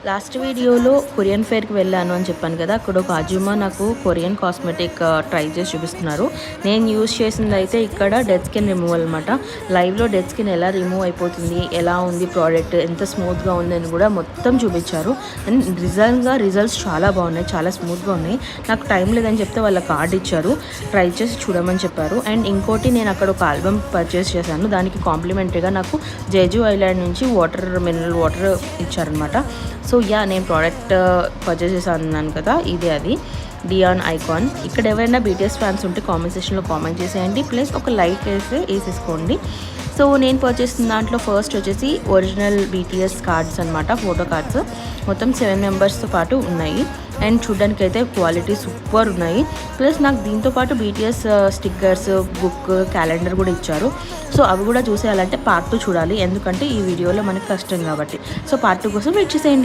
Last వీడియోలో Korean ఫేర్కి వెళ్ళాను అని చెప్పాను కదా. అక్కడ ఒక అజుమా నాకు కొరియన్ కాస్మెటిక్ ట్రై చేసి చూపిస్తున్నారు. నేను యూజ్ చేసింది అయితే ఇక్కడ డెడ్ స్కిన్ రిమూవల్ అనమాట. లైవ్లో డెడ్ స్కిన్ ఎలా రిమూవ్ అయిపోతుంది, ఎలా ఉంది ప్రోడక్ట్, ఎంత స్మూత్గా ఉంది అని కూడా మొత్తం చూపించారు. అండ్ రిజల్ట్స్ చాలా బాగున్నాయి, చాలా స్మూత్గా ఉన్నాయి. నాకు టైం లేదని చెప్తే వాళ్ళ కార్డ్ ఇచ్చారు, ట్రై చేసి చూడమని చెప్పారు. అండ్ ఇంకోటి నేను అక్కడ ఒక ఆల్బమ్ పర్చేస్ చేశాను. దానికి కాంప్లిమెంటరీగా నాకు జేజు ఐలాండ్ నుంచి మినరల్ వాటర్ ఇచ్చారనమాట. సో నేను ప్రోడక్ట్ పర్చేస్ చేశాను కదా, ఇదే అది డియాన్ ఐకాన్. ఇక్కడ ఎవరైనా బీటీఎస్ ఫ్యాన్స్ ఉంటే కామెంట్ సెక్షన్లో కామెంట్ చేసేయండి, ప్లస్ ఒక లైక్ వేసేసుకోండి. సో నేను పర్చేస్ చేసిన దాంట్లో ఫస్ట్ వచ్చేసి ఒరిజినల్ బీటీఎస్ కార్డ్స్ అనమాట, ఫోటో కార్డ్స్. మొత్తం 7 మెంబర్స్తో పాటు ఉన్నాయి. అండ్ చూడడానికి అయితే క్వాలిటీ సూపర్ ఉన్నాయి. ప్లస్ నాకు దీంతో పాటు బీటీఎస్ స్టిక్కర్స్, బుక్, క్యాలెండర్ కూడా ఇచ్చారు. సో అవి కూడా చూసేయాలంటే పార్ట్ 2 చూడాలి, ఎందుకంటే ఈ వీడియోలో మనకి కష్టం కాబట్టి. సో పార్ట్ 2 కోసం వెయిట్ చేసేయండి.